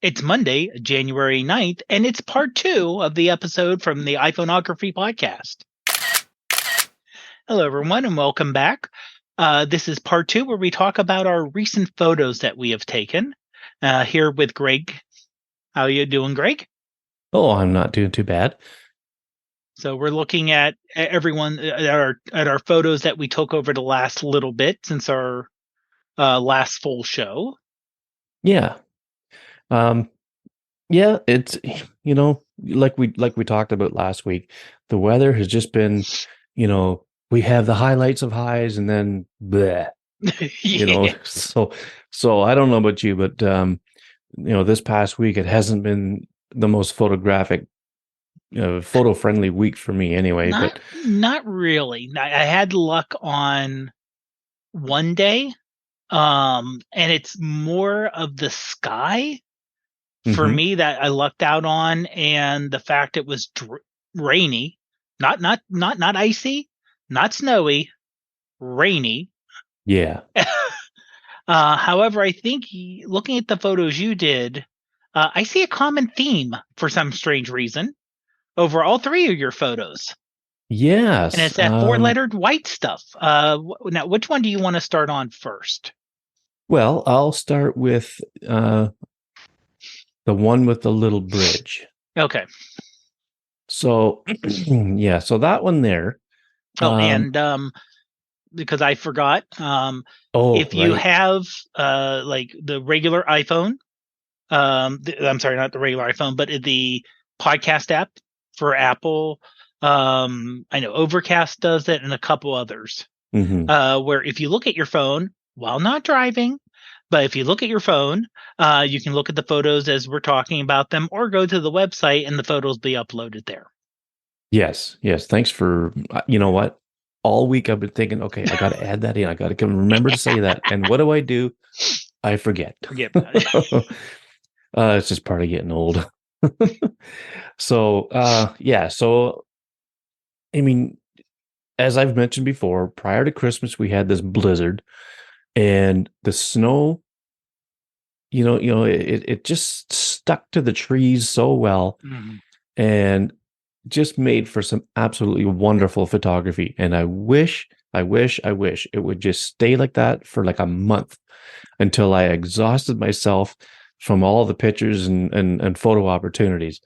It's Monday, January 9th, and it's part two of the episode from the iPhoneography podcast. Hello, everyone, and welcome back. This is part two where we talk about our recent photos that we have taken. Here with Greg. How are you doing, Greg? Oh, I'm not doing too bad. So we're looking at everyone at our photos that we took over the last little bit since our last full show. Yeah. Um, yeah, it's like we talked about last week, the weather has just been, we have the highlights of highs and then bleh, Yeah. so I don't know about you, but this past week it hasn't been the most photo friendly week for me anyway, but Not really. I had luck on one day, and it's more of the sky for mhm. me that I lucked out on, and the fact it was rainy, not icy, not snowy, rainy. Yeah. However, I think looking at the photos you did, I see a common theme for some strange reason over all three of your photos. And Yes. it's that four-lettered white stuff. Now, which one do you want to start on first? Well, I'll start with the one with the little bridge. Okay. So yeah, so that one there. Oh, Um, and because I forgot, oh, if you right. have like the regular iPhone, I'm sorry, not the regular iPhone, but the podcast app for Apple, I know Overcast does it, and a couple others. Hmm. Where if you look at your phone while not driving, but if you look at your phone, you can look at the photos as we're talking about them, or go to the website and the photos be uploaded there. Yes, yes. Thanks for, you know what? All week I've been thinking, okay, I got to add that in. I got to remember to say that. And what do? I forget. Forget about it. It's just part of getting old. So, yeah. So, I mean, as I've mentioned before, prior to Christmas, we had this blizzard and the snow, it just stuck to the trees so well. Mhm. And just made for some absolutely wonderful photography. And I wish it would just stay like that for like a month until I exhausted myself from all the pictures and photo opportunities.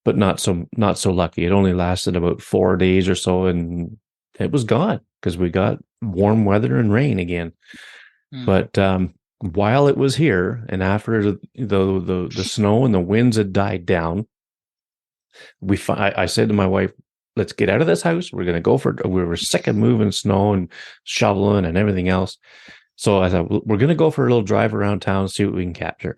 But not so lucky. It only lasted about 4 days or so, and it was gone because we got warm weather and rain again. Mhm. But while it was here, and after the snow and the winds had died down, I said to my wife, let's get out of this house. We're going to go we were sick of moving snow and shoveling and everything else. So I thought, we're going to go for a little drive around town, see what we can capture.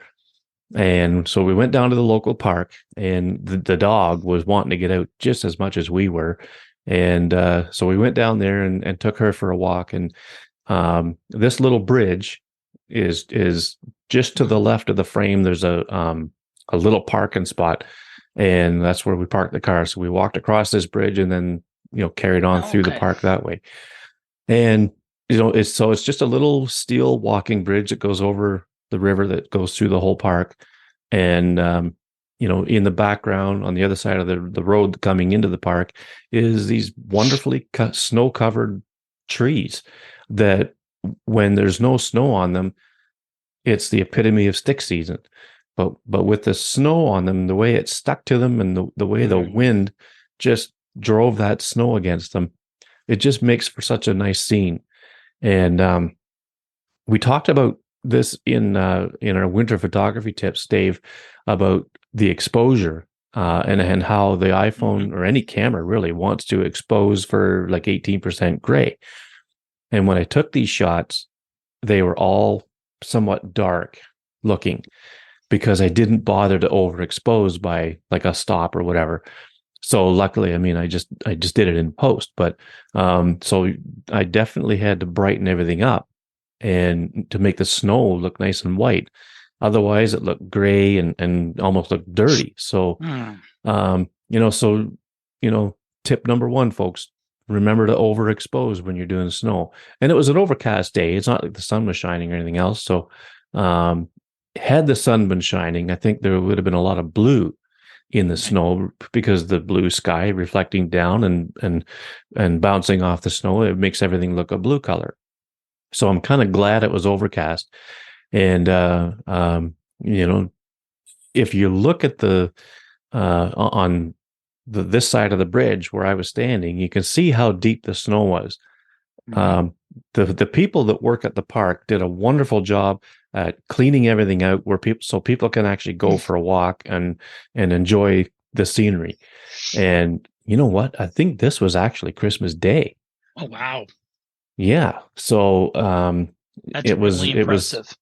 And so we went down to the local park, and the dog was wanting to get out just as much as we were. And so we went down there and took her for a walk. And this little bridge is just to the left of the frame. There's a little parking spot, and that's where we parked the car. So we walked across this bridge and then carried on through the Okay. park that way. And it's just a little steel walking bridge that goes over the river that goes through the whole park. And in the background on the other side of the road coming into the park is these wonderfully snow covered trees that, when there's no snow on them, it's the epitome of stick season. But with the snow on them, the way it stuck to them, and the way the Mhm. wind just drove that snow against them, it just makes for such a nice scene. And we talked about this in our winter photography tips, Dave, about the exposure, and how the Mhm. iPhone or any camera really wants to expose for like 18% gray. And when I took these shots, they were all somewhat dark looking because I didn't bother to overexpose by like a stop or whatever. So luckily, I mean, I just did it in post, but so I definitely had to brighten everything up and to make the snow look nice and white. Otherwise, it looked gray and almost looked dirty. So, Mhm. um, you know, so you know, tip number one, folks, remember to overexpose when you're doing the snow. And it was an overcast day. It's not like the sun was shining or anything else. So, um, had the sun been shining, I think there would have been a lot of blue in the Right. snow because the blue sky reflecting down and bouncing off the snow, it makes everything look a blue color. So I'm kind of glad it was overcast. And you know, if you look at the on this side of the bridge where I was standing, you can see how deep the snow was. Mhm. Um, the people that work at the park did a wonderful job at cleaning everything out where people can actually go for a walk and enjoy the scenery. And you know what? I think this was actually Christmas Day. Oh, wow. Yeah. So That's really it was impressive.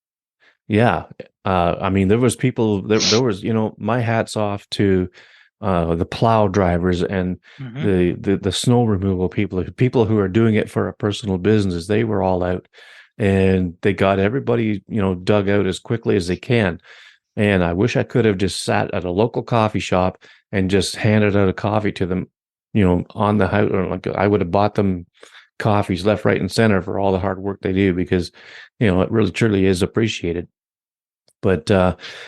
yeah. I mean, there was people there was, my hats off to the plow drivers and Hmm. the snow removal people who are doing it for a personal business. They were all out and they got everybody, dug out as quickly as they can. And I wish I could have just sat at a local coffee shop and just handed out a coffee to them, on the house. Or like I would have bought them coffees left, right, and center for all the hard work they do because, it really truly is appreciated. But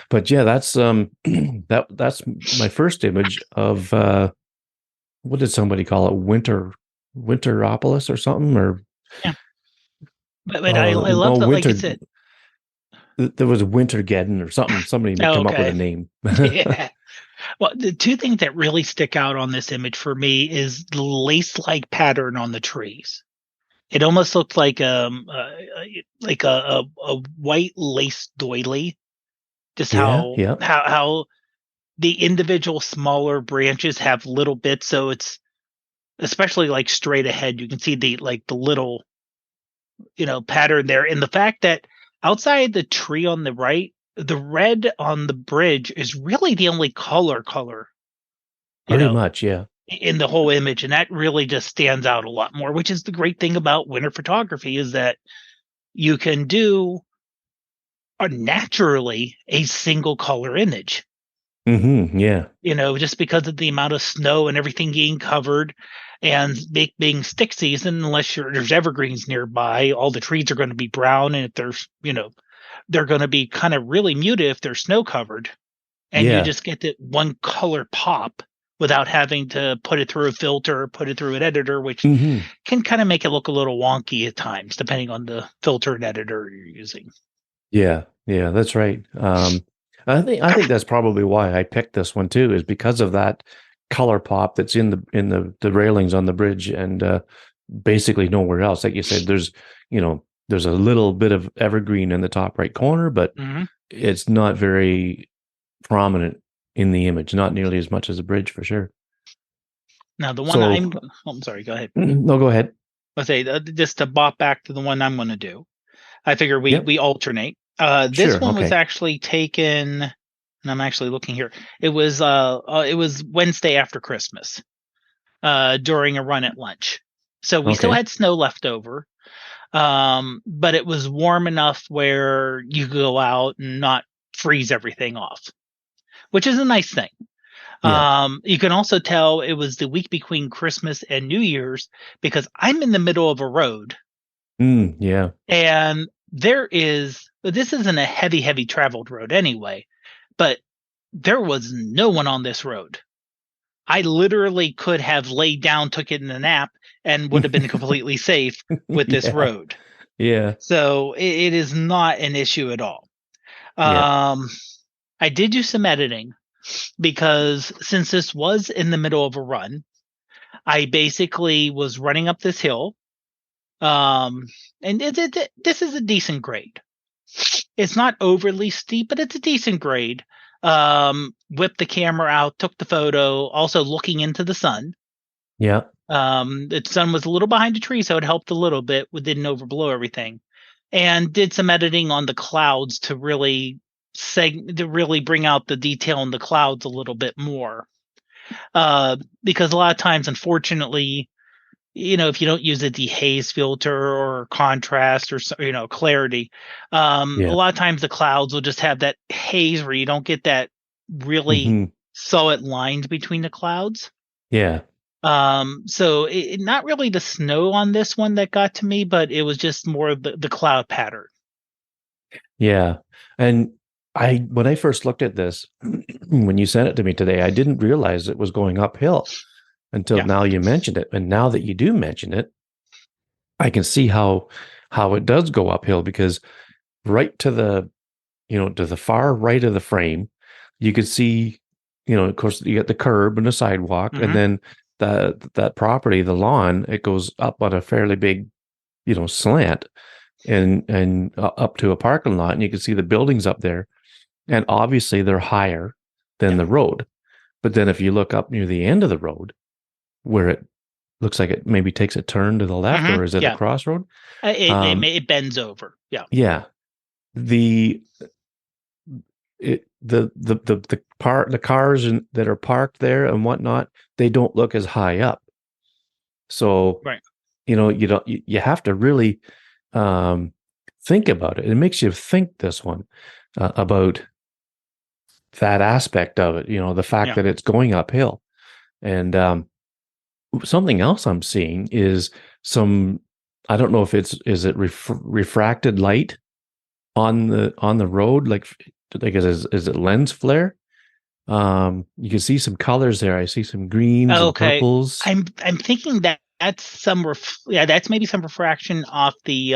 but yeah, that's that's my first image of what did somebody call it? Winteropolis or something or Yeah. But I love no that, like you winter. said. There was a Wintergeddon or something. Somebody Oh, come up with a okay. name. Yeah. Well, the two things that really stick out on this image for me is the lace-like pattern on the trees. It almost looks like a white lace doily. Just Yeah, how yeah. how how the individual smaller branches have little bits, so it's especially like straight ahead. You can see the little pattern there, and the fact that outside the tree on the right, the red on the bridge is really the only color you Pretty know much, yeah. in the whole image, and that really just stands out a lot more, which is the great thing about winter photography is that you can do naturally a single color image, Yeah. just because of the amount of snow and everything being covered, and being stick season. Unless there's evergreens nearby, all the trees are going to be brown, and if there's they're going to be kind of really muted if they're snow covered, and you Yeah. just get that one color pop without having to put it through a filter or put it through an editor, which hmm can kind of make it look a little wonky at times, depending on the filter and editor you're using. Yeah. Yeah, that's right. I think that's probably why I picked this one too, is because of that color pop that's in the railings on the bridge and basically nowhere else. Like you said, there's a little bit of evergreen in the top right corner, but Hmm. it's not very prominent in the image, not nearly as much as a bridge for sure. Now, the one So I'm sorry, go ahead. no, go ahead. Let's say just to bop back to the one I'm going to do. I figure we Yep. we alternate. This Sure. one was Okay. actually taken, and I'm actually looking here. It was Wednesday after Christmas, during a run at lunch. So we still Okay. had snow left over, but it was warm enough where you could go out and not freeze everything off, which is a nice thing. Yeah. You can also tell it was the week between Christmas and New Year's because I'm in the middle of a road, Yeah. and this isn't a heavy traveled road anyway, but there was no one on this road. I literally could have laid down, took it in a nap, and would have been completely safe with this Yeah. road. Yeah. So it is not an issue at all. Yeah. Um, I did do some editing because since this was in the middle of a run, I basically was running up this hill. Um, and this is a decent grade. It's not overly steep, but it's a decent grade. Whipped the camera out, took the photo, also looking into the sun. Yeah. The sun was a little behind a tree, so it helped a little bit. We didn't overblow everything, and did some editing on the clouds to really bring out the detail in the clouds a little bit more. Because a lot of times, unfortunately, if you don't use a dehaze filter or contrast or clarity, a Yeah. lot of times the clouds will just have that haze where you don't get that really hmm solid lines between the clouds. Yeah. So not really the snow on this one that got to me, but it was just more of the cloud pattern. Yeah. And When I first looked at this, when you sent it to me today, I didn't realize it was going uphill until Yeah. now you mentioned it. And now that you do mention it, I can see how it does go uphill, because right to the, to the far right of the frame, you could see, of course, you get the curb and the sidewalk, and Hmm. then that property, the lawn, it goes up on a fairly big, slant, and up to a parking lot, and you can see the buildings up there, and obviously they're higher than Yeah. the road. But then if you look up near the end of the road, where it looks like it maybe takes a turn to the left, Hmm. or is it a Yeah. crossroad? It bends over. Yeah. Yeah, the the cars that are parked there and whatnot, they don't look as high up. So, Right. you don't, you have to really um, think about it. It makes you think, this one, about that aspect of it. The fact Yeah. that it's going uphill. And something else I'm seeing is some. I don't know if is it refracted light on the road, like is it lens flare? You can see some colors there. I see some greens and Okay. purples. I'm thinking that that's yeah, that's maybe some refraction off the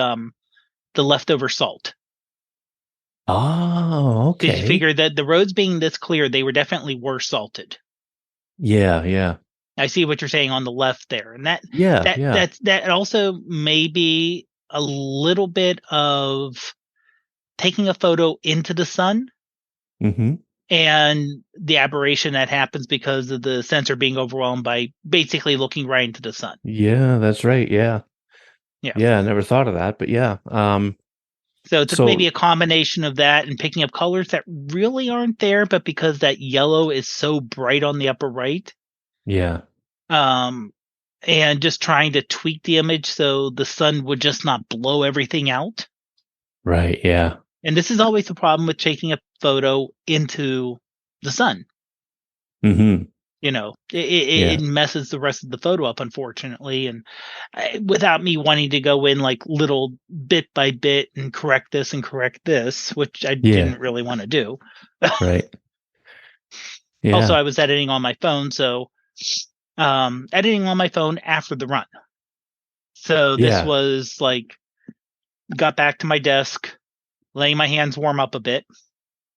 leftover salt. Oh, Because you okay. figure that the roads being this clear, they were definitely worse salted. Yeah, yeah, I see what you're saying on the left there, and yeah, yeah. that also may be a little bit of taking a photo into the sun Mm-hmm. and the aberration that happens because of the sensor being overwhelmed by basically looking right into the sun. Yeah, that's right. Yeah, Yeah. yeah. I never thought of that, but yeah. So it's maybe So a combination of that and picking up colors that really aren't there, but because that yellow is so bright on the upper right, yeah, um, and just trying to tweak the image so the sun would just not blow everything out. right. Yeah. And this is always the problem with taking a photo into the sun. Mm-hmm. It Yeah, messes the rest of the photo up, unfortunately. And without me wanting to go in like little bit by bit and correct this, which I yeah. didn't really want to do. Right. Also, Yeah, I was editing on my phone, so editing on my phone after the run. So this yeah, was like got back to my desk, letting my hands warm up a bit,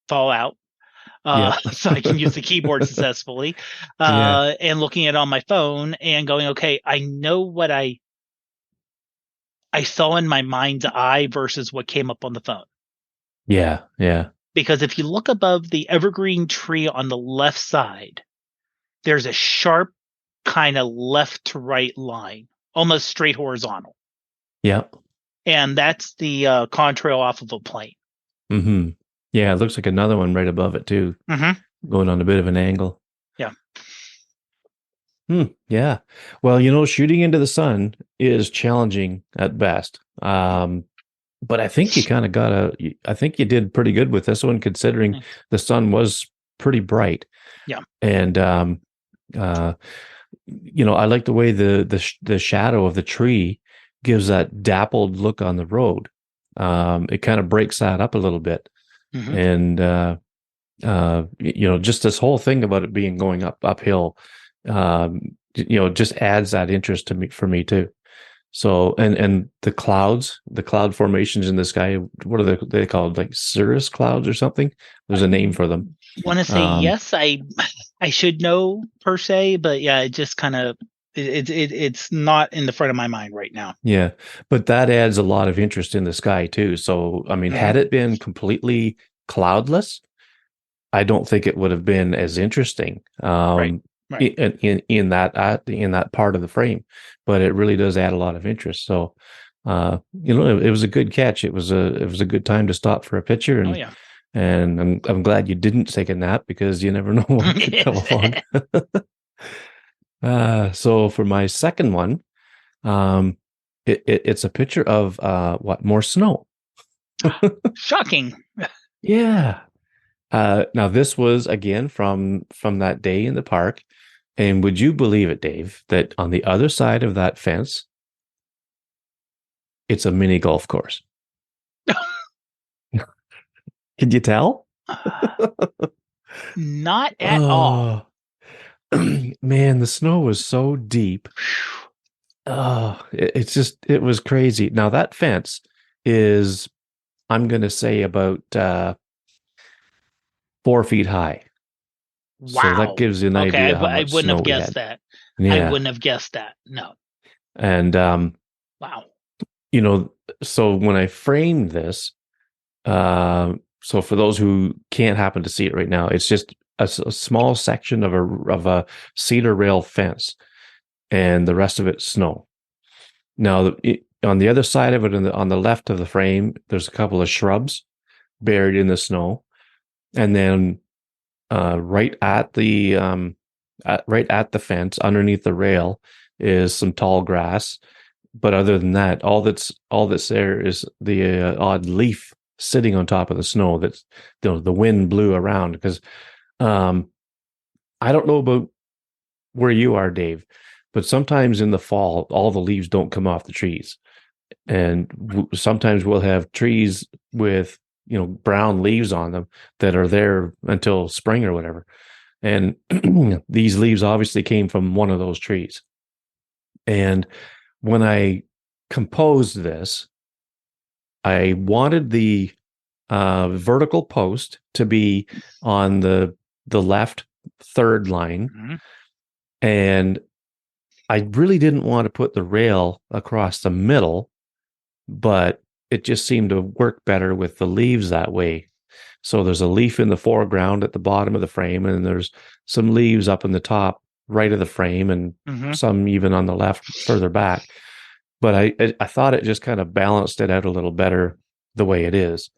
fall out, yep. so I can use the keyboard successfully, Yeah, and looking at it on my phone and going, okay, I know what I saw in my mind's eye versus what came up on the phone. yeah, yeah, Because if you look above the evergreen tree on the left side, there's a sharp kind of left to right line, almost straight horizontal. yep. And that's the contrail off of a plane. Mm-hmm. Yeah, it looks like another one right above it too, Mm-hmm. going on a bit of an angle. Yeah. Yeah. Well, shooting into the sun is challenging at best. But I think you kind of I think you did pretty good with this one, considering Thanks. the sun was pretty bright. Yeah. And, uh, I like the way the shadow of the tree gives that dappled look on the road. It kind of breaks that up a little bit. Mm-hmm. And, just this whole thing about it being going uphill, just adds that interest to me for me too. So, and the cloud formations in the sky, what are they called? Like cirrus clouds or something? There's a name for them. Want to say Um, yes, I should know per se, but yeah, it just kind of it's not in the front of my mind right now. yeah, but that adds a lot of interest in the sky too. So, I mean, Mm-hmm. had it been completely cloudless, I don't think it would have been as interesting, Right. Right. in that part of the frame, but it really does add a lot of interest. So, it was a good catch. It was a good time to stop for a picture, Oh and yeah. I'm glad you didn't take a nap, because you never know what could come along. So for my second one, um, it's a picture of more snow. Shocking. Yeah. Now this was again from that day in the park, and would you believe it, Dave, that on the other side of that fence, it's a mini golf course? Could you tell? Not at all. Oh, man, the snow was so deep. Oh, it was crazy. Now that fence is, I'm going to say about 4 feet high. So that Wow. gives you an Okay, idea how I much wouldn't snow have we guessed had. that. I Yeah. wouldn't have guessed that. No. And, Wow. you know, so when I framed this, so for those who can't happen to see it right now, it's just a small section of a cedar rail fence, and the rest of it's snow. Now, on the other side of it, on the left of the frame, there's a couple of shrubs buried in the snow, and then right at the fence, underneath the rail, is some tall grass. But other than that, all that's there is the odd leaf sitting on top of the snow that's the wind blew around. Because um, I don't know about where you are, Dave, but sometimes in the fall, all the leaves don't come off the trees, and sometimes we'll have trees with brown leaves on them that are there until spring or whatever. And these leaves obviously came from one of those trees. And when I composed this, I wanted the vertical post to be on the left third line, Mhm. and I really didn't want to put the rail across the middle, but it just seemed to work better with the leaves that way. So there's a leaf in the foreground at the bottom of the frame, and there's some leaves up in the top right of the frame, and Mhm. some even on the left further back. But I thought it just kind of balanced it out a little better the way it is.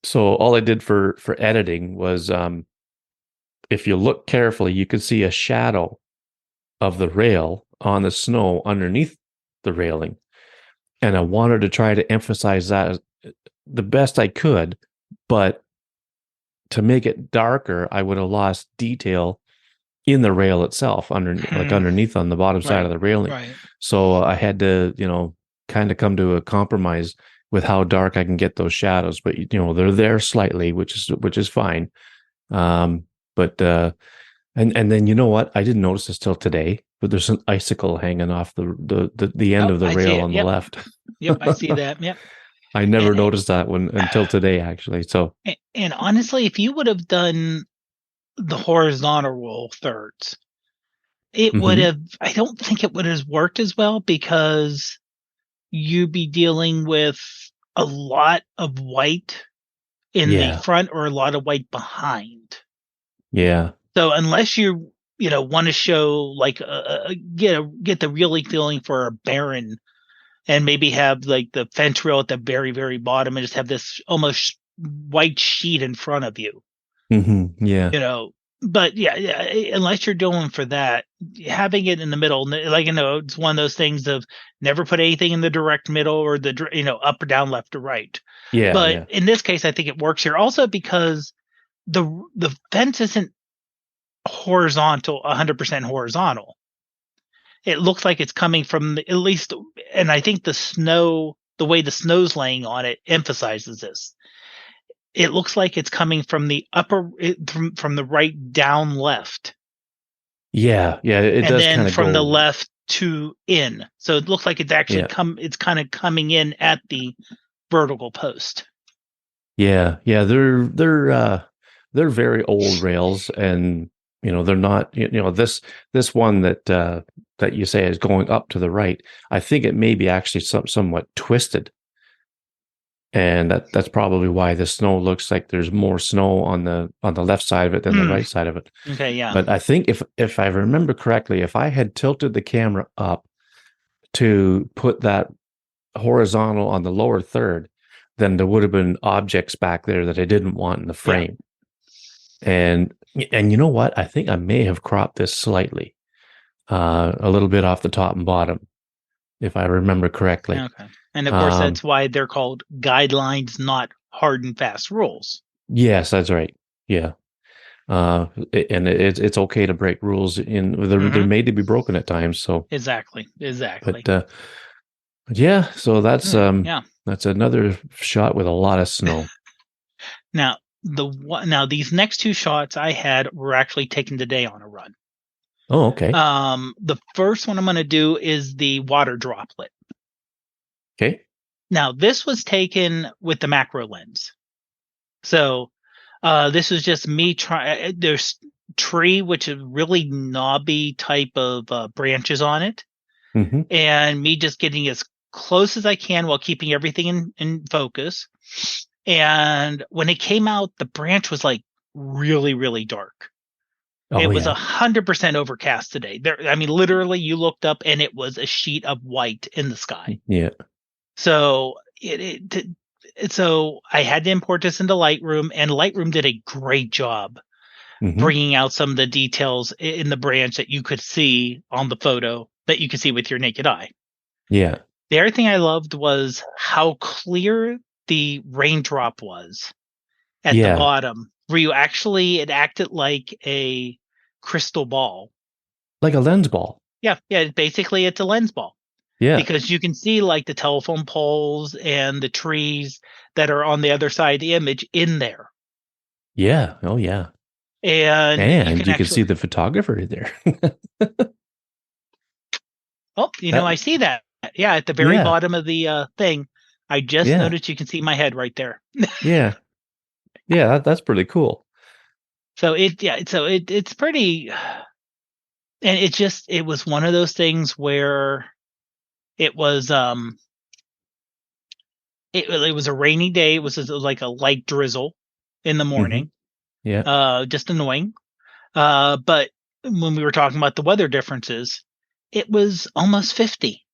So all I did for editing was, if you look carefully, you could see a shadow of the rail on the snow underneath the railing. And I wanted to try to emphasize that the best I could, but to make it darker, I would have lost detail in the rail itself, Hmm. underneath on the bottom side Right. of the railing. Right. So I had to, kind of come to a compromise with how dark I can get those shadows. But they're there slightly, which is fine. Um, but and then, you know what? I didn't notice this till today, but there's an icicle hanging off the end Oh, of the I see rail it. on the Yep. left. Yep. I see that. Yep. I never And, noticed that one until today, actually. So, and honestly, if you would have done the horizontal thirds, it would mhm. have. I don't think it would have worked as well because you'd be dealing with a lot of white in the Yeah, front or a lot of white behind. yeah, So unless you want to show like get the really feeling for a barren and maybe have like the fence rail at the very very bottom and just have this almost white sheet in front of you, yeah, you know. But yeah, unless you're doing for that, having it in the middle, like it's one of those things of never put anything in the direct middle or the up or down, left or right. yeah, But yeah, in this case, I think it works here also because the fence isn't horizontal, 100% horizontal. It looks like it's coming from at least, and I think the way the snow's laying on it emphasizes this. It looks like it's coming from the from the right down left, yeah, yeah. It and does then kind of from the go. left to in. So it looks like it's actually Yeah, it's kind of coming in at the vertical post. yeah, yeah. They're very old rails, and they're not. This one that you say is going up to the right. I think it may be actually somewhat twisted, and that's probably why the snow looks like there's more snow on the left side of it than the Hmm. right side of it. Okay, yeah. But I think if I remember correctly, if I had tilted the camera up to put that horizontal on the lower third, then there would have been objects back there that I didn't want in the Yeah. frame. And you know what? I think I may have cropped this slightly, a little bit off the top and bottom, if I remember correctly. Okay. And of course, Um, that's why they're called guidelines, not hard and fast rules. yes, that's right. Yeah. And it's okay to break rules they're Hmm. made to be broken at times. So, Exactly. but Exactly. yeah, so Hmm. Yeah. that's another shot with a lot of snow. Now, now these next two shots I had were actually taken today on a run. Oh, okay. The first one I'm going to do is the water droplet. Okay. Now this was taken with the macro lens. So this was just me trying. There's tree which is really knobby type of branches on it, Mm-hmm. and me just getting as close as I can while keeping everything in focus. And when it came out, the branch was like really, really dark. Oh, It was yeah. 100% overcast today. I mean, literally, you looked up and it was a sheet of white in the sky. Yeah. So so I had to import this into Lightroom, and Lightroom did a great job Mm-hmm. bringing out some of the details in the branch that you could see on the photo that you could see with your naked eye. Yeah. The other thing I loved was how clear the raindrop was at the Yeah. bottom, where it acted like a crystal ball. Like a lens ball. Yeah, basically it's a lens ball Yeah. because you can see like the telephone poles and the trees that are on the other side of the image in there. Yeah. Oh, yeah. And you And can you can actually, see the photographer there. I That, see that. Yeah, at the very yeah. bottom of the thing, I just Yeah. noticed you can see my head right there. Yeah. Yeah. That's pretty cool. It's pretty, and it was one of those things where it was it was a rainy day. It was like a light drizzle in the Mm-hmm. morning. Yeah. Just annoying. But when we were talking about the weather differences, it was almost 50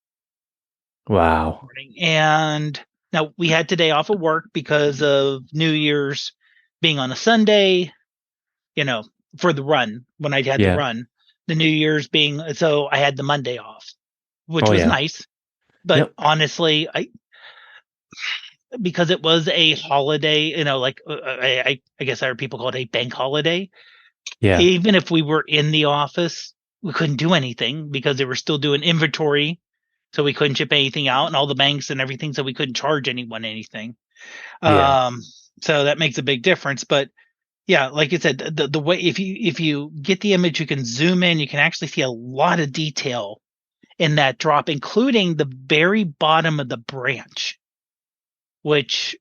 Wow. morning. And now we had today off of work because of New Year's being on a Sunday, you know, for the run when I had the Yeah. run. The New Year's being so I had the Monday off, which Oh, was yeah. nice. But Yep. honestly, I because it was a holiday, like I guess our people call it a bank holiday. Yeah. Even if we were in the office, we couldn't do anything because they were still doing inventory, so we couldn't ship anything out, and all the banks and everything, so we couldn't charge anyone anything. Yeah. Um, so that makes a big difference. But yeah, like you said, the way if you get the image, you can zoom in, you can actually see a lot of detail in that drop, including the very bottom of the branch, which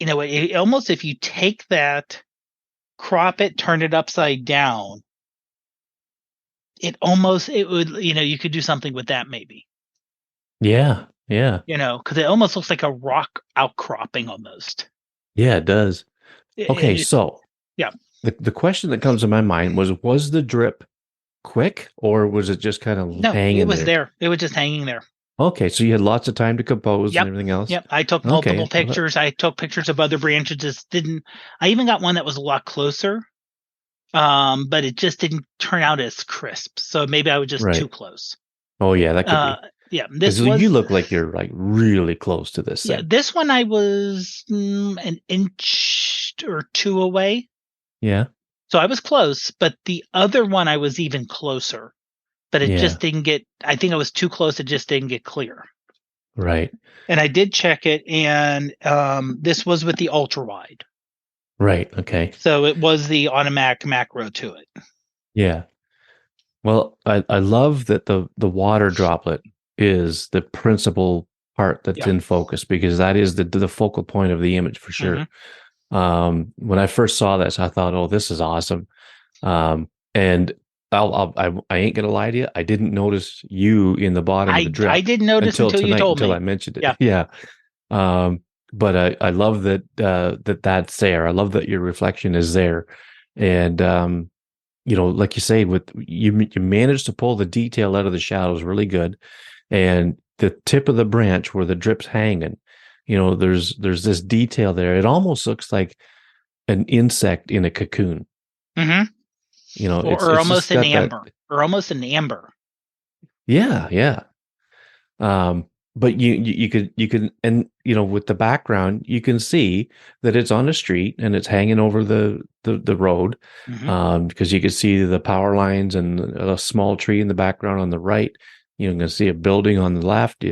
almost if you take that, crop it, turn it upside down, it would you could do something with that maybe. Yeah. Yeah. Because it almost looks like a rock outcropping almost. Yeah. It does. Okay. It's So yeah. the question that comes to my mind was the drip quick or was it just kind of No, it hanging was there? there. It was just hanging there. Okay. So you had lots of time to compose and Yep. everything else. Yep. I took multiple Okay. pictures. I took pictures of other branches. Just didn't. I even got one that was a lot closer. But it just didn't turn out as crisp. So maybe I was just too Right. close. Oh, yeah. That could be. Yeah. Because you look like you're like really close to this thing. This one I was an inch or two away. Yeah. So I was close, but the other one I was even closer. But it Yeah. just didn't get, I think I was too close. It just didn't get clear. Right. And I did check it, and this was with the ultra wide. Right. Okay. So it was the automatic macro to it. Yeah. Well, I love that the water droplet is the principal part that's in focus because that is the focal point of the image for sure. When I first saw this, I thought, "Oh, this is awesome," and I ain't gonna lie to you, I didn't notice you in the bottom of the drip. I didn't notice until you told me. Until I mentioned it. Yeah. But I love that that's there. I love that your reflection is there, and like you say, with you managed to pull the detail out of the shadows really good, and the tip of the branch where the drip's hanging, there's this detail there. It almost looks like an insect in a cocoon. Mm-hmm. Or almost an amber. Or almost an amber. Yeah, yeah. But you could and with the background you can see that it's on the street and it's hanging over the road, because you can see the power lines and a small tree in the background on the right. You can see a building on the left.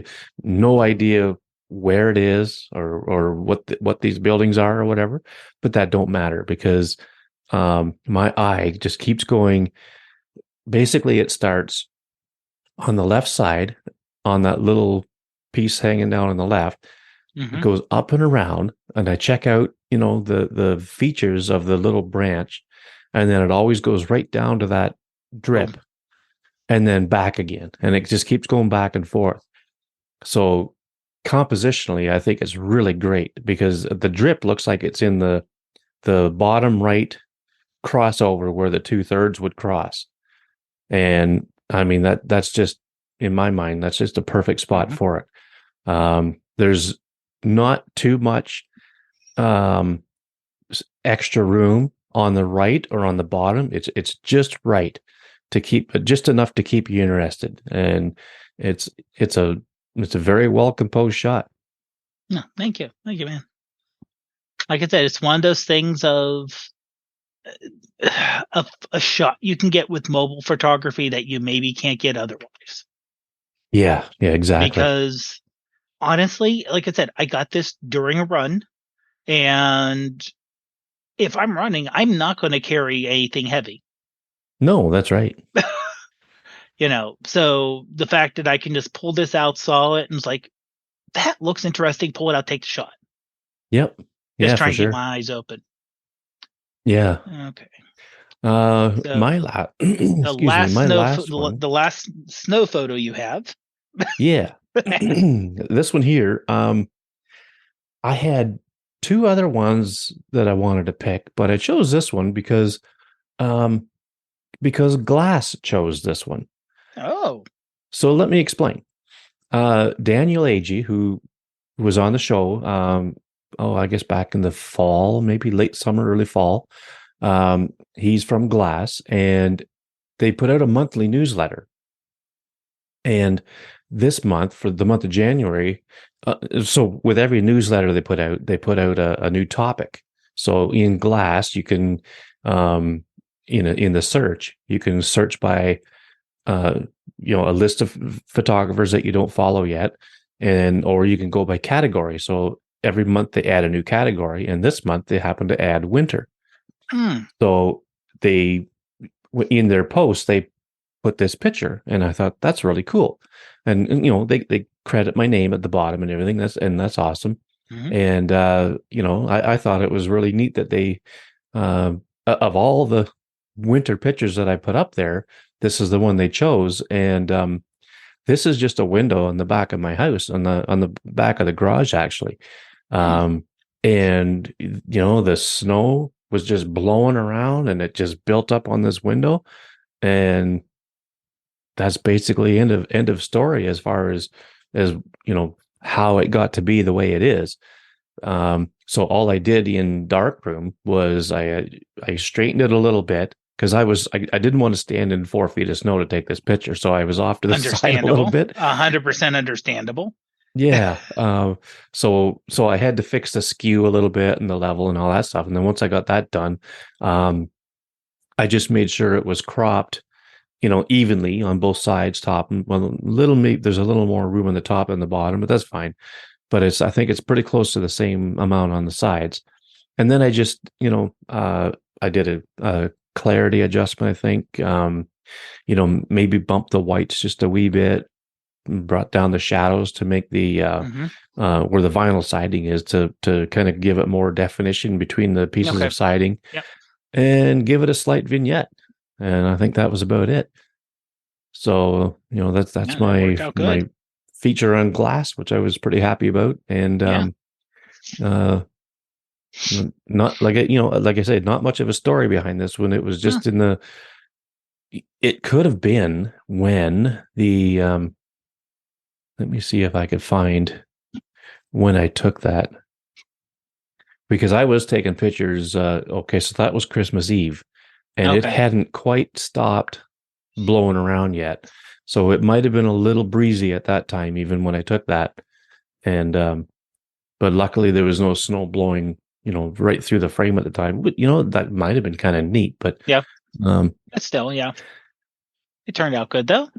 No idea where it is or what these buildings are or whatever, but that don't matter because my eye just keeps going. Basically, it starts on the left side on that little piece hanging down on the left. It Mm-hmm. goes up and around, and I check out, the features of the little branch, and then it always goes right down to that Boom. drip, and then back again, and it just keeps going back and forth. So compositionally, I think it's really great because the drip looks like it's in the bottom right crossover where the 2/3 would cross, and I mean that's just in my mind that's just a perfect spot Mm-hmm. for it. There's not too much um, extra room on the right or on the bottom. It's just right to keep just enough to keep you interested, and it's it's a it's a very well composed shot. No, thank you, man. Like I said, it's one of those things of a shot you can get with mobile photography that you maybe can't get otherwise. Yeah, exactly. Because honestly, like I said, I got this during a run, and if I'm running, I'm not going to carry anything heavy. No, that's right. So the fact that I can just pull this out, saw it, and it's like, that looks interesting, pull it out, take the shot. Yep. Just Yeah, try for and keep sure. my eyes open. Yeah. Okay. My So the excuse me, last my last one. the last snow photo you have. Yeah. This one here, I had two other ones that I wanted to pick, but I chose this one um because Glass chose this one. Oh. So let me explain. Daniel Agee, who was on the show, I guess back in the fall, maybe late summer, early fall. He's from Glass, and they put out a monthly newsletter. And this month, for the month of January, so with every newsletter they put out a new topic. So in Glass, you can, in the search, you can search by uh, a list of photographers that you don't follow yet, or you can go by category. So every month they add a new category, and this month they happen to add winter. Hmm. So they, in their post, they put this picture, and I thought that's really cool. And they credit my name at the bottom and everything. That's awesome. Mm-hmm. And I thought it was really neat that they, of all the winter pictures that I put up there, this is the one they chose. And this is just a window on the back of my house, on the back of the garage, actually. Hmm. And the snow was just blowing around, and it just built up on this window, and that's basically end of story as far as how it got to be the way it is. So all I did in darkroom was I straightened it a little bit because I didn't want to stand in 4 feet of snow to take this picture, so I was off to the side a little Understandable. bit. 100% understandable. Yeah. So I had to fix the skew a little bit and the level and all that stuff. And then once I got that done, I just made sure it was cropped, evenly on both sides, top and well, there's a little more room on the top and the bottom, but that's fine. But I think it's pretty close to the same amount on the sides. And then I just, I did a clarity adjustment, I think, maybe bump the whites just a wee bit, brought down the shadows to make the Mm-hmm. where the vinyl siding is to kind of give it more definition between the pieces Okay. of siding, Yep. and give it a slight vignette. And I think that was about it. So that's Yeah, that my worked out good. feature on Glass, which I was pretty happy about. And Yeah. uh, not like like I said, not much of a story behind this one. It was Huh. just it could have been when the let me see if I could find when I took that, because I was taking pictures. Okay, so that was Christmas Eve, and it Okay. hadn't quite stopped blowing around yet. So it might have been a little breezy at that time, even when I took that. And but luckily there was no snow blowing, right through the frame at the time. But that might have been kind of neat. But Yeah. um, But still, yeah. It turned out good though.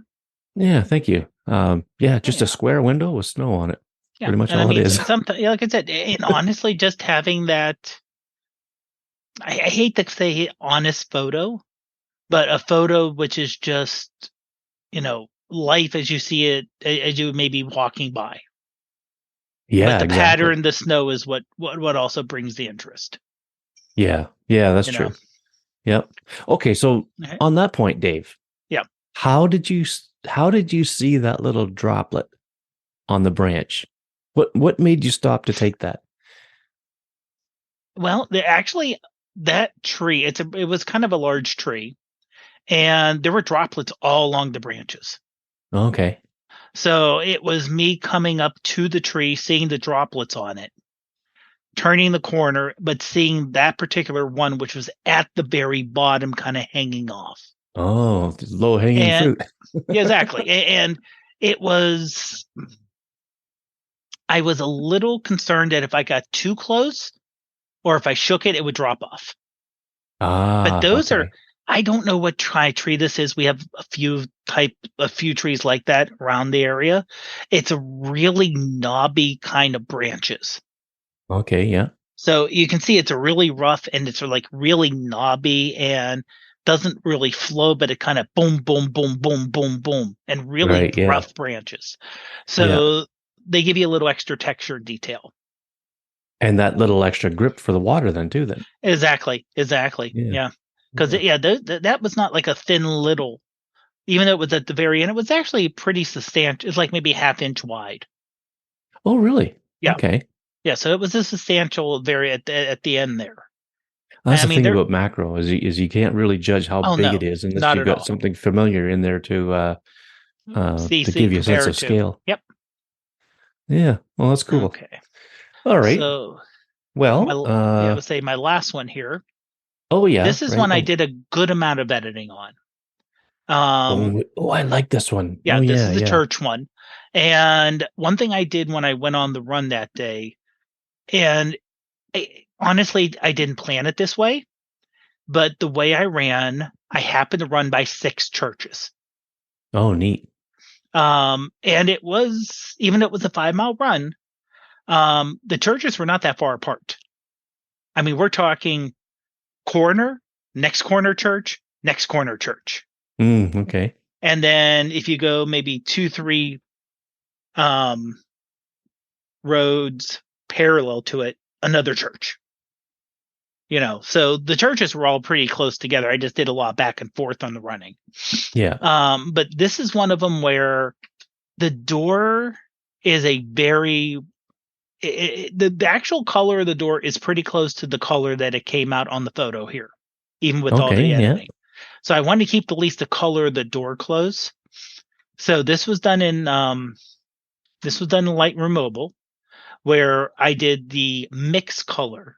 yeah, thank you. Yeah, just a Yeah. square window with snow on it. Yeah, Pretty much and I all it mean, is. sometimes, like I said, and honestly, just having that, I hate to say honest photo, but a photo which is just, life as you see it, as you may be walking by. But Yeah, the exactly. pattern, the snow is what also brings the interest. Yeah. Yeah, that's You know. true. Yep. Okay, so Okay. on that point, Dave, Yeah. how did you see that little droplet on the branch? What made you stop to take that? Well, actually that tree, it was kind of a large tree, and there were droplets all along the branches. Okay. So it was me coming up to the tree, seeing the droplets on it, turning the corner, but seeing that particular one, which was at the very bottom, kind of hanging off. Oh, low hanging And fruit. yeah, exactly. And it was, I was a little concerned that if I got too close or if I shook it, it would drop off. But Ah, those are, okay. I don't know what tree this is. We have a few trees like that around the area. It's a really knobby kind of branches. Okay, yeah. So you can see it's a really rough and it's like really knobby and doesn't really flow, but it kind of boom, boom, boom, boom, boom, boom, and really Right, yeah. rough branches. Yeah. So they give you a little extra texture detail. And that little extra grip for the water then too then. Exactly. Exactly. Yeah. Yeah. Because Yeah. yeah, that was not like a thin little. Even though it was at the very end, it was actually pretty substantial. It's like maybe ½ inch wide. Oh, really? Yeah. Okay. Yeah. So it was a substantial very at the end there. That's I the mean, thing there. about macro is you can't really judge how Oh big it no, is unless not you've at got all. something familiar in there to See, give you a sense compare of it to. scale. Yep. Yeah. Well, that's cool. Okay. All right. So Well, yeah, I would say my last one here. oh yeah, This is right. one I Oh, did a good amount of editing on. Um, I like this one. yeah, Oh this yeah, is the yeah. church one. And one thing I did when I went on the run that day, and honestly, I didn't plan it this way, but the way I ran, I happened to run by 6 churches. Oh, neat. And it was, even though it was a 5 mile run, the churches were not that far apart. I mean, we're talking corner, next corner church, next corner church. Okay. And then if you go maybe 2, 3 um, roads parallel to it, another church. So the churches were all pretty close together. I just did a lot back and forth on the running. Yeah. But this is one of them where the door is a very the actual color of the door is pretty close to the color that it came out on the photo here, even with all Okay. the Yeah. editing. So I wanted to keep at least the color of the door close. So this was done in Lightroom Mobile, where I did the mix color,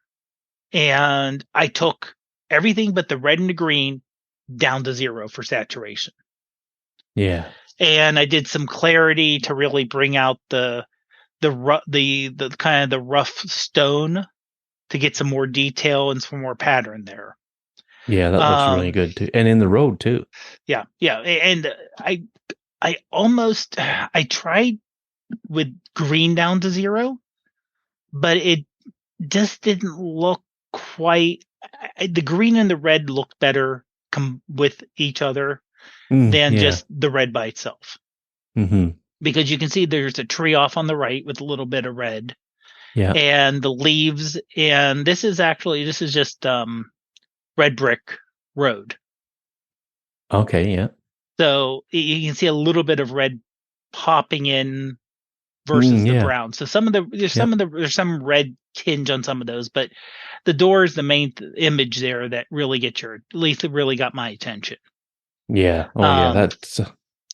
and I took everything but the red and the green down to 0 for saturation. Yeah. And I did some clarity to really bring out the kind of the rough stone to get some more detail and some more pattern there. Yeah. That looks really Um, good too, and in the road too. yeah, yeah, and I tried with green down to 0, but it just didn't look quite. The green and the red looked better with each other than Yeah. just the red by itself. Hmm. Because you can see there's a tree off on the right with a little bit of red, Yeah. and the leaves. And this is just red brick road. Okay. Yeah. So you can see a little bit of red popping in versus the Yeah. brown. So Yeah. there's some red tinge on some of those, but the door is the main image there that really at least it really got my attention. Yeah. Oh yeah. Um, That's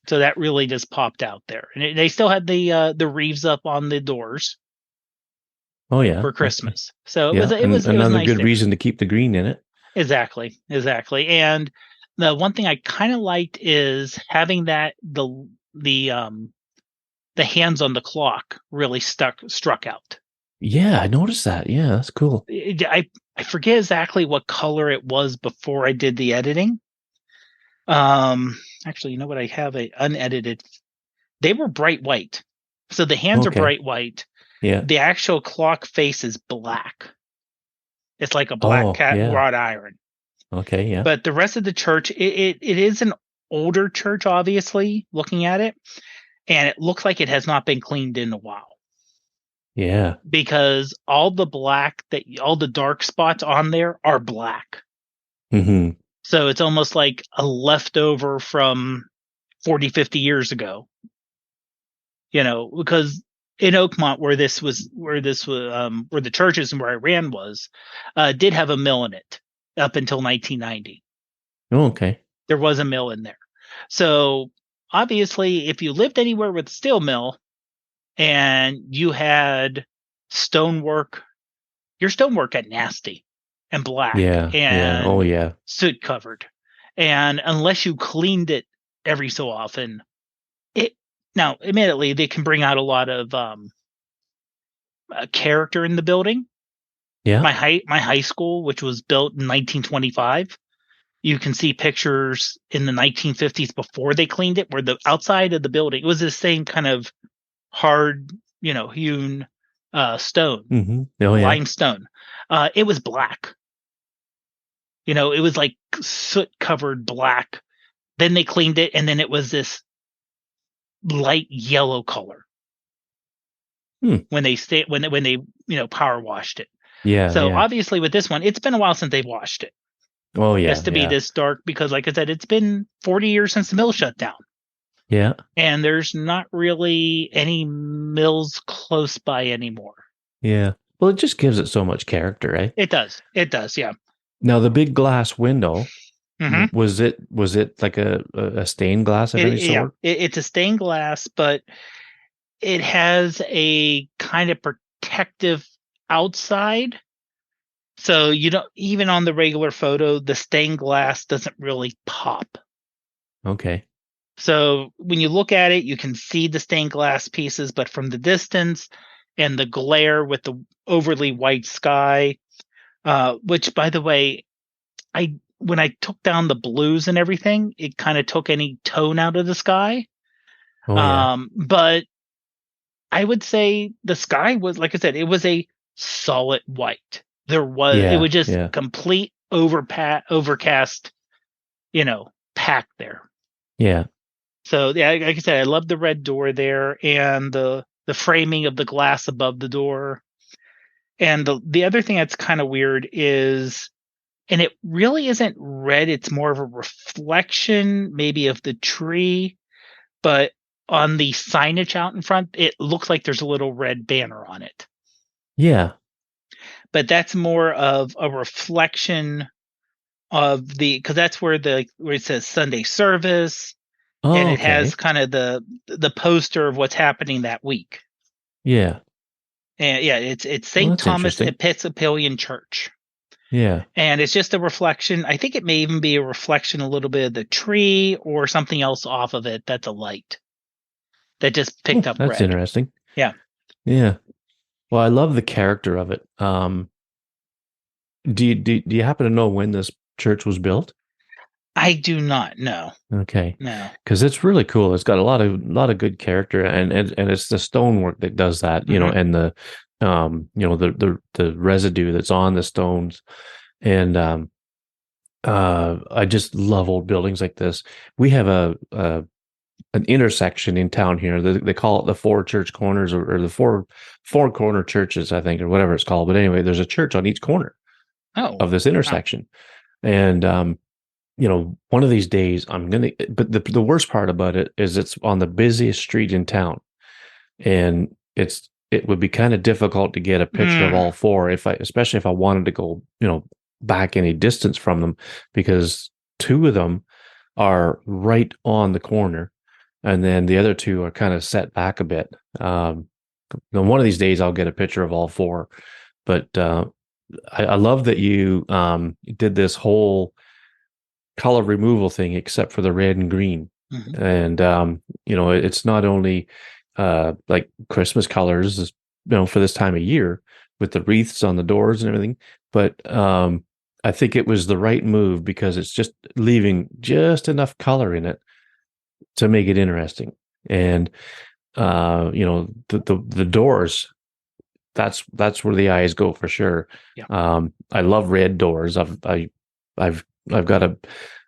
so that really just popped out there, and they still had the wreaths up on the doors oh yeah. for Okay. Christmas. So Yeah. And it was another nice good there. reason to keep the green in it. Exactly, exactly. And the one thing I kind of liked is having the the hands on the clock really struck out. Yeah, I noticed that. Yeah, that's cool. I forget exactly what color it was before I did the editing. Actually, I have a unedited. They were bright white, so the hands are Okay. bright white. Yeah. The actual clock face is black. It's like a black Oh, cat yeah. wrought iron. Okay. Yeah. But the rest of the church, it is an older church, obviously, looking at it, and it looks like it has not been cleaned in a while Yeah. because all the dark spots on there are black. Hmm. So it's almost like a leftover from 40, 50 years ago, because in Oakmont, where the churches and where I ran was, did have a mill in it up until 1990. Oh, okay. There was a mill in there. So obviously, if you lived anywhere with a steel mill and you had stonework, your stonework got nasty and black Yeah. Yeah. Oh, and yeah. soot covered. And unless you cleaned it every so often, it now admittedly they can bring out a lot of character in the building. Yeah. My high school, which was built in 1925, you can see pictures in the 1950s before they cleaned it, where the outside of the building, it was the same kind of hard, hewn stone, Hmm. Oh, yeah. limestone. It was black. It was like soot covered black. Then they cleaned it, and then it was this light yellow color Hmm. when they power washed it. Yeah. So Yeah. obviously with this one, it's been a while since they've washed it. Oh, Has yeah. to be Yeah. this dark because, like I said, it's been 40 years since the mill shut down. Yeah. And there's not really any mills close by anymore. Yeah. Well, it just gives it so much character, right? It does. It does. Yeah. Now, the big glass window, Hmm. was it like a stained glass of any Yeah. sort? It's a stained glass, but it has a kind of protective outside. So you don't even on the regular photo, the stained glass doesn't really pop. Okay. So when you look at it, you can see the stained glass pieces, but from the distance and the glare with the overly white sky, which by the way, I when I took down the blues and everything, it kind of took any tone out of the sky. Oh, yeah. But I would say the sky was, like I said, it was a solid white. It Yeah. was just Yeah. complete overcast, pack there. Yeah. So yeah, like I said, I love the red door there and the framing of the glass above the door. And the other thing that's kind of weird is, and it really isn't red, it's more of a reflection maybe of the tree, but on the signage out in front, it looks like there's a little red banner on it. Yeah. But that's more of a reflection of because that's where it says Sunday service, and Oh, it has okay. kind of the poster of what's happening that week. Yeah. And yeah, it's Well, St. that's Thomas interesting. Episcopalian Church. Yeah. And it's just a reflection. I think it may even be a reflection a little bit of the tree or something else off of it that's a light that just picked Oh, up that's red. interesting. Yeah. Yeah. Well, I love the character of it. Do you happen to know when this church was built? I do not know. Okay, No. because it's really cool. It's got a lot of good character, and it's the stonework that does that, Hmm. and the residue that's on the stones, and I just love old buildings like this. We have an intersection in town here. They call it the four church corners, or the four corner churches, I think, or whatever it's called. But anyway, there's a church on each corner Oh. of this Wow. intersection, and one of these days but the worst part about it is it's on the busiest street in town. And it would be kind of difficult to get a picture of Mm. all four especially if I wanted to go, back any distance from them, because two of them are right on the corner. And then the other two are kind of set back a bit. One of these days I'll get a picture of all four, but, I love that you did this whole color removal thing except for the red and green. Hmm. And it's not only like Christmas colors, for this time of year with the wreaths on the doors and everything, but I think it was the right move because it's just leaving just enough color in it to make it interesting. And the doors, that's where the eyes go for sure. Yeah. I love red doors. I've got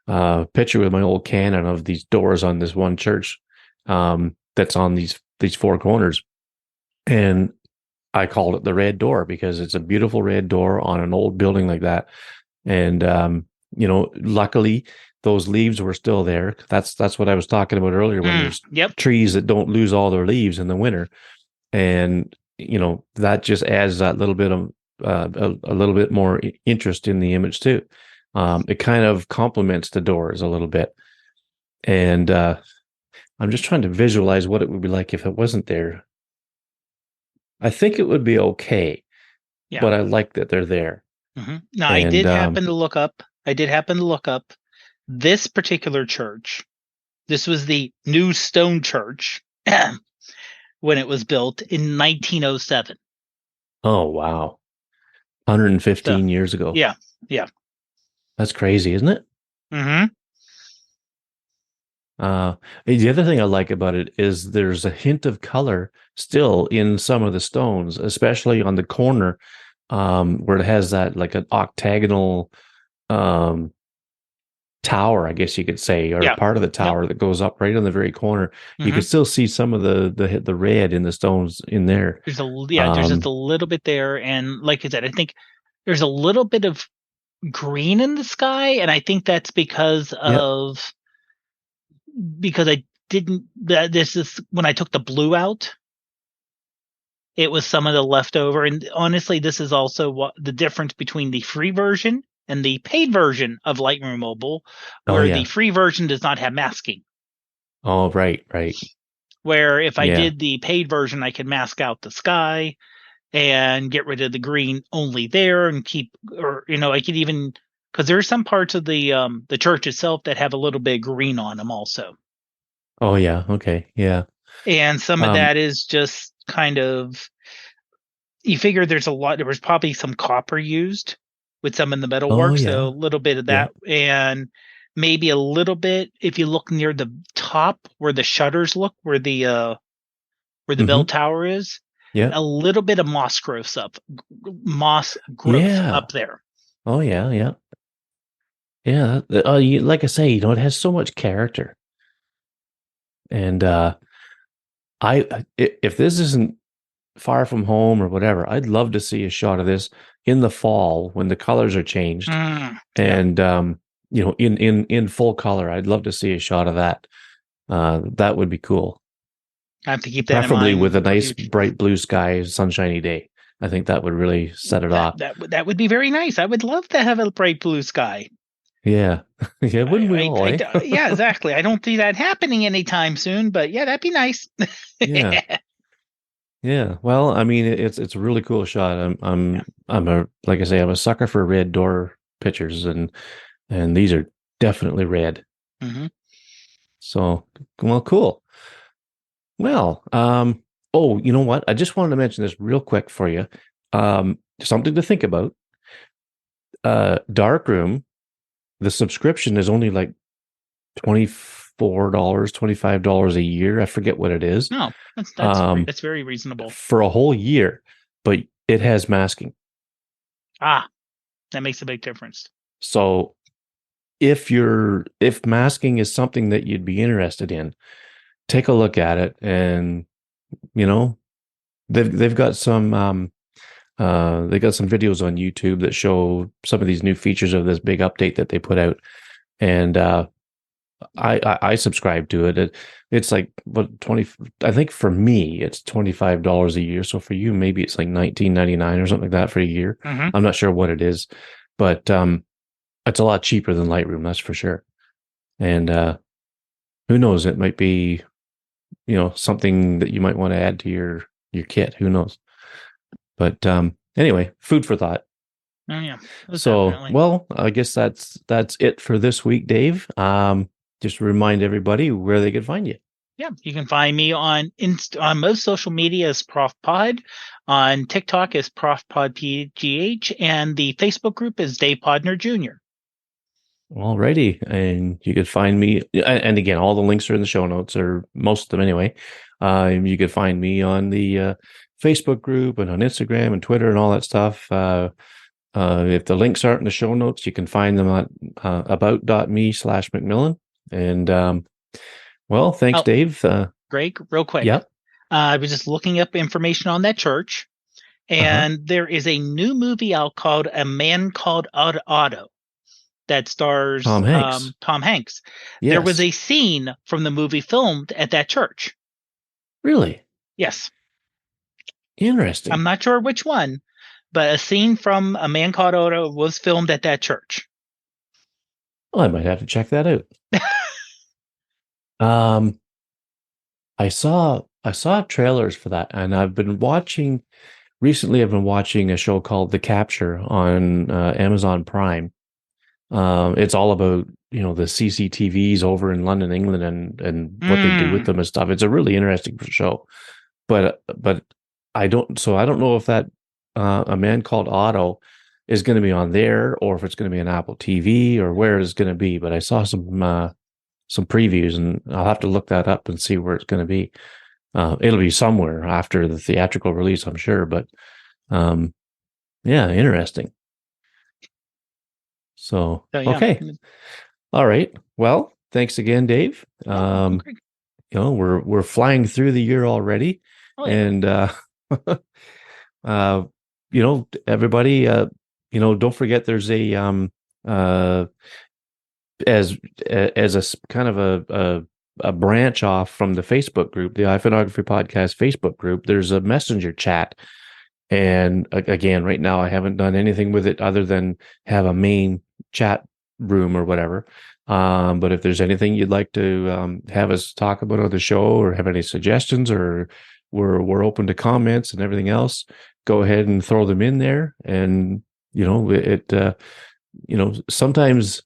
a picture with my old Canon of these doors on this one church that's on these four corners, and I called it the red door because it's a beautiful red door on an old building like that. And luckily those leaves were still there. That's what I was talking about earlier when there's Yep. trees that don't lose all their leaves in the winter. And that just adds that little bit of a little bit more interest in the image too. It kind of complements the doors a little bit. And I'm just trying to visualize what it would be like if it wasn't there. I think it would be okay, Yeah. but I like that they're there. Now, And I did happen to look up this particular church. This was the new stone church when it was built in 1907. oh wow, 115 years ago. Yeah. That's crazy, isn't it? Mm-hmm. The other thing I like about it is there's a hint of color still in some of the stones, especially on the corner, where it has that like an octagonal tower, I guess you could say, or part of the tower that goes up right on the very corner. You can still see some of the red in the stones in there. There's just a little bit there, and like I said, I think there's a little bit of green in the sky, and I think that's because I didn't. This is when I took the blue out. It was some of the leftover, and honestly, this is also what the difference between the free version and the paid version of Lightroom Mobile, where the free version does not have masking. Oh, right. Where if I did the paid version, I could mask out the sky and get rid of the green only there, and keep, or I could even, because there are some parts of the church itself that have a little bit of green on them also. Oh yeah, okay, yeah. And some of that is just kind of, you figure there was probably some copper used with some in the metalwork, so a little bit of that, and maybe a little bit if you look near the top where the shutters look, where the bell tower is, a little bit of moss growth up there. Oh yeah. Like I say, it has so much character. And if this isn't Far From Home or whatever, I'd love to see a shot of this in the fall when the colors are changed, and in full color. I'd love to see a shot of that. That would be cool. I have to keep that preferably in mind with a nice bright blue sky, sunshiny day. I think that would really set it off. That would be very nice. I would love to have a bright blue sky. Yeah, wouldn't we all? Yeah, exactly. I don't see that happening anytime soon, but yeah, that'd be nice. Yeah. Well, I mean, it's a really cool shot. I'm like I say, I'm a sucker for red door pictures, and these are definitely red. Mm-hmm. So, well, cool. Well, oh, you know what? I just wanted to mention this real quick for you. Something to think about. Darkroom, the subscription is only like $24, $25 a year. I forget what it is. No, that's very reasonable for a whole year, but it has masking. That makes a big difference. So if masking is something that you'd be interested in, take a look at it. And they've got some videos on YouTube that show some of these new features of this big update that they put out, and I subscribe to it. It's like 20. I think for me it's $25 a year. So for you, maybe it's like $19.99 or something like that for a year. Mm-hmm. I'm not sure what it is, but it's a lot cheaper than Lightroom, that's for sure. And who knows? It might be something that you might want to add to your kit. Who knows? But anyway, food for thought. Oh, yeah. So, definitely. Well, I guess that's it for this week, Dave. Just remind everybody where they can find you. Yeah, you can find me on most social media as Prof Pod, on TikTok as Prof Pod PGH, and the Facebook group is Dave Podner Jr. Alrighty, and you could find me, and again, all the links are in the show notes, or most of them anyway. You could find me on the Facebook group and on Instagram and Twitter and all that stuff. If the links aren't in the show notes, you can find them at about.me/McMillan. And well, thanks, Oh, Dave. Greg, real quick. Yeah. I was just looking up information on that church, and there is a new movie out called A Man Called Otto that stars Tom Hanks. Tom Hanks. Yes. There was a scene from the movie filmed at that church. Really? Yes. Interesting. I'm not sure which one, but a scene from A Man Called Otto was filmed at that church. Well, I might have to check that out. I saw trailers for that, and I've been watching a show called The Capture on Amazon Prime. It's all about, the CCTVs over in London, England, and what they do with them and stuff. It's a really interesting show, but I don't know if that A Man Called Otto is going to be on there, or if it's going to be on Apple TV, or where it's going to be. But I saw some previews, and I'll have to look that up and see where it's going to be. It'll be somewhere after the theatrical release, I'm sure. But yeah, interesting. So, yeah. Okay. All right. Well, thanks again, Dave. We're flying through the year already. Oh, yeah. And everybody, don't forget there's a as a kind of a branch off from the Facebook group, the iPhoneography Podcast Facebook group, there's a messenger chat. And again, right now I haven't done anything with it other than have a main chat room or whatever. But if there's anything you'd like to have us talk about on the show, or have any suggestions, or we're open to comments and everything else, go ahead and throw them in there. And sometimes,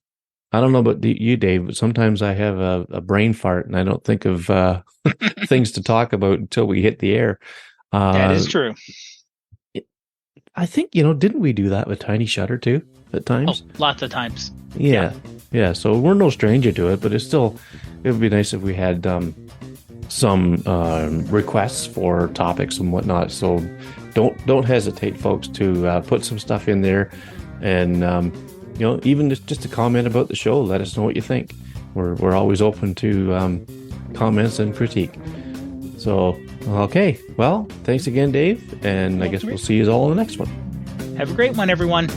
I don't know about you, Dave, but sometimes I have a brain fart and I don't think of things to talk about until we hit the air. That is true. I think, didn't we do that with Tiny Shutter too at times? Oh, lots of times. Yeah. So we're no stranger to it, but it would be nice if we had some requests for topics and whatnot. So don't hesitate, folks, to put some stuff in there, and even just a comment about the show. Let us know what you think. We're always open to comments and critique. So, okay. Well, thanks again, Dave. And I guess we'll see you all in the next one. Have a great one, everyone.